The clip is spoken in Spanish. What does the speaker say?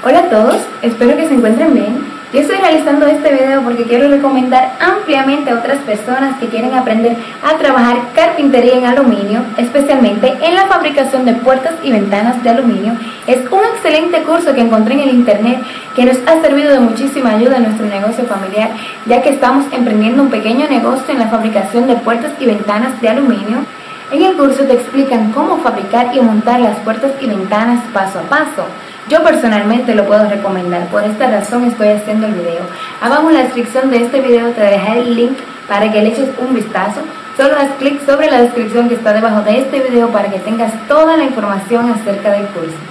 Hola a todos, espero que se encuentren bien. Yo estoy realizando este video porque quiero recomendar ampliamente a otras personas que quieren aprender a trabajar carpintería en aluminio, especialmente en la fabricación de puertas y ventanas de aluminio. Es un excelente curso que encontré en el internet que nos ha servido de muchísima ayuda en nuestro negocio familiar, ya que estamos emprendiendo un pequeño negocio en la fabricación de puertas y ventanas de aluminio. En el curso te explican cómo fabricar y montar las puertas y ventanas paso a paso. Yo personalmente lo puedo recomendar, por esta razón estoy haciendo el video. Abajo en la descripción de este video te dejaré el link para que le eches un vistazo. Solo haz clic sobre la descripción que está debajo de este video para que tengas toda la información acerca del curso.